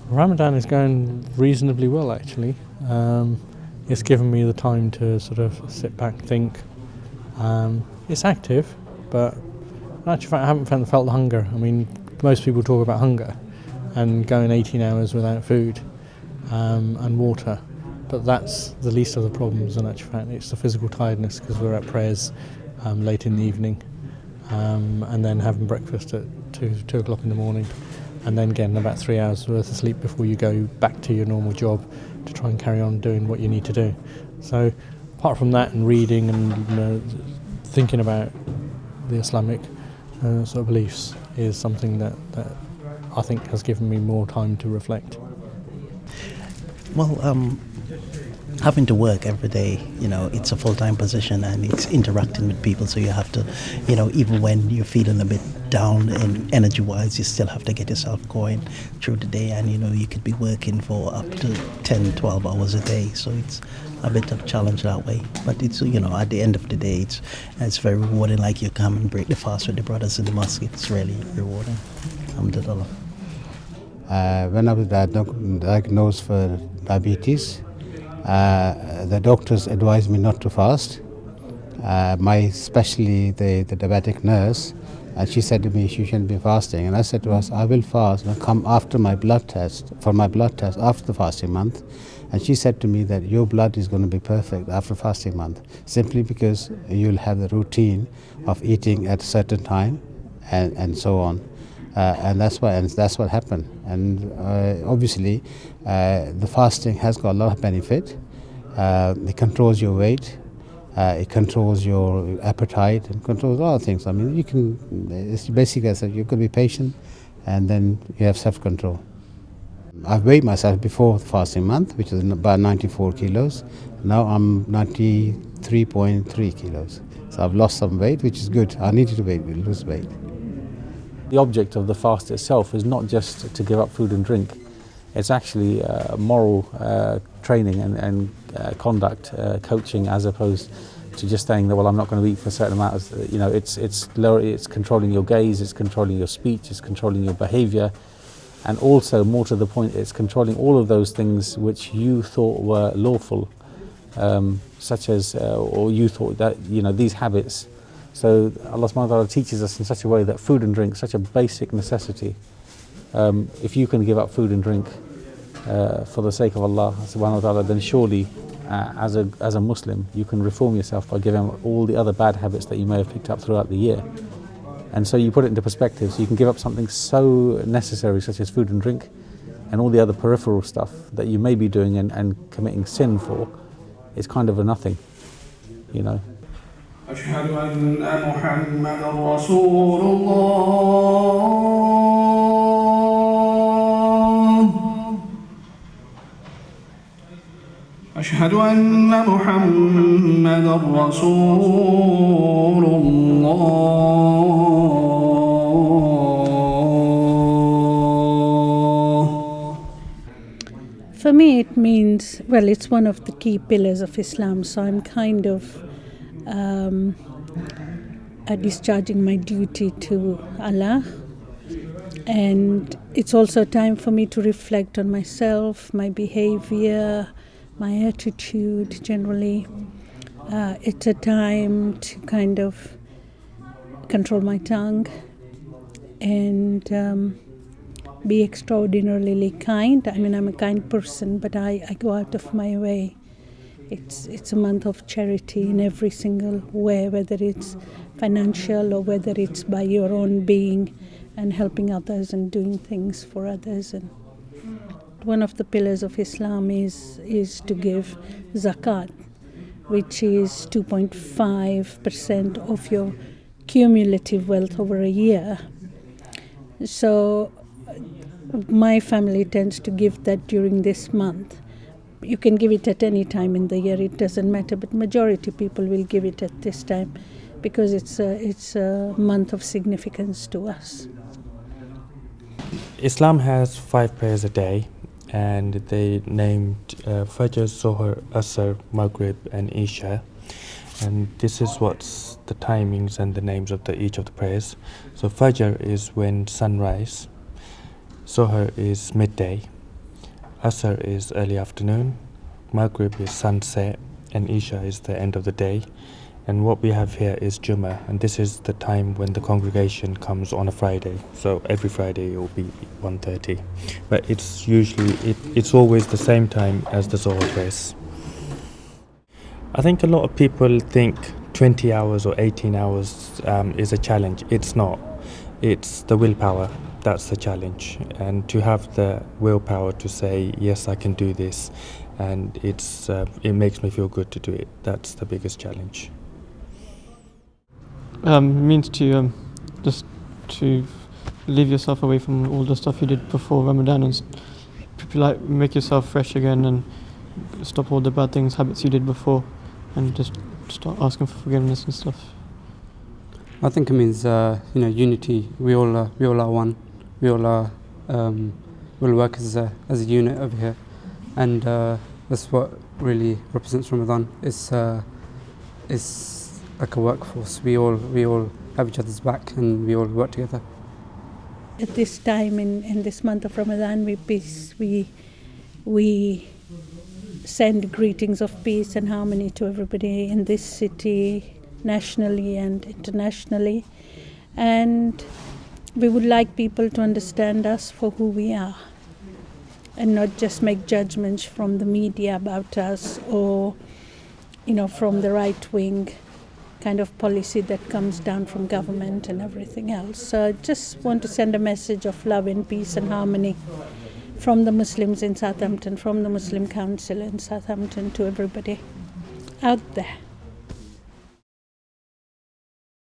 Ramadan is going reasonably well, actually. It's given me the time to sort of sit back, think. It's active, but in actual fact, I haven't felt the hunger. I mean, most people talk about hunger and going 18 hours without food and water, but that's the least of the problems. In actual fact, it's the physical tiredness because we're at prayers late in the evening, and then having breakfast at 2 o'clock in the morning, and then getting about 3 hours worth of sleep before you go back to your normal job to try and carry on doing what you need to do. So apart from that and reading and thinking about the Islamic sort of beliefs is something that I think has given me more time to reflect. Well, having to work every day, it's a full-time position and it's interacting with people, so you have to, even when you're feeling a bit down and energy-wise, you still have to get yourself going through the day, and you could be working for up to 10, 12 hours a day, so it's a bit of a challenge that way. But it's, at the end of the day, it's very rewarding, like you come and break the fast with the brothers in the mosque. It's really rewarding. Alhamdulillah. When I was diagnosed for diabetes, the doctors advised me not to fast. Especially the diabetic nurse, and she said to me, "You shouldn't be fasting." And I said to her, "I will fast and come after my blood test, for my blood test after the fasting month." And she said to me that your blood is going to be perfect after fasting month, simply because you'll have the routine of eating at a certain time, and so on. And that's what happened. And obviously, the fasting has got a lot of benefit. It controls your weight, it controls your appetite, and controls a lot of things. I mean, it's basically you could be patient, and then you have self-control. I've weighed myself before the fasting month, which is about 94 kilos. Now I'm 93.3 kilos. So I've lost some weight, which is good. I needed to lose weight. The object of the fast itself is not just to give up food and drink. It's actually moral training and conduct coaching, as opposed to just saying that, well, I'm not going to eat for a certain amount of, it's controlling your gaze, it's controlling your speech, it's controlling your behavior, and also, more to the point, it's controlling all of those things which you thought were lawful, such as, or you thought that, these habits. So Allah subhanahu wa ta'ala teaches us in such a way that food and drink, such a basic necessity. If you can give up food and drink for the sake of Allah subhanahu wa ta'ala, then surely as a Muslim you can reform yourself by giving up all the other bad habits that you may have picked up throughout the year. And so you put it into perspective, so you can give up something so necessary such as food and drink, and all the other peripheral stuff that you may be doing and committing sin for is kind of a nothing, أشهد أن محمدًا رسول الله أشهد أن محمدًا رسول الله. For me it means, well, it's one of the key pillars of Islam, so I'm kind of discharging my duty to Allah, and it's also time for me to reflect on myself, my behavior, my attitude generally. It's a time to kind of control my tongue and be extraordinarily kind. I mean, I'm a kind person, but I go out of my way. It's a month of charity in every single way, whether it's financial or whether it's by your own being and helping others and doing things for others. And one of the pillars of Islam is to give zakat, which is 2.5% of your cumulative wealth over a year. So my family tends to give that during this month. You can give it at any time in the year, it doesn't matter, but majority people will give it at this time because it's a month of significance to us. Islam has 5 prayers a day, and they named Fajr, Zohar, Asr, Maghrib and Isha. And this is what's the timings and the names of each of the prayers. So Fajr is when sunrise, Zohar is midday, Asr is early afternoon, Maghrib is sunset, and Isha is the end of the day. And what we have here is Jummah, and this is the time when the congregation comes on a Friday. So every Friday it will be 1:30, but it's always the same time as the Zohar prayers. I think a lot of people think 20 hours or 18 hours is a challenge. It's not. It's the willpower that's the challenge, and to have the willpower to say yes, I can do this, and it makes me feel good to do it. That's the biggest challenge. Means to just to leave yourself away from all the stuff you did before Ramadan and like make yourself fresh again and stop all the bad things, habits you did before, and just start asking for forgiveness and stuff. I think it means unity. We all are one. We all are we'll work as a unit over here, and that's what really represents Ramadan. It's like a workforce. We all have each other's back, and we all work together. At this time in this month of Ramadan, we send greetings of peace and harmony to everybody in this city, nationally and internationally, and we would like people to understand us for who we are and not just make judgments from the media about us or from the right wing kind of policy that comes down from government and everything else. So I just want to send a message of love and peace and harmony from the Muslims in Southampton, from the Muslim Council in Southampton to everybody out there.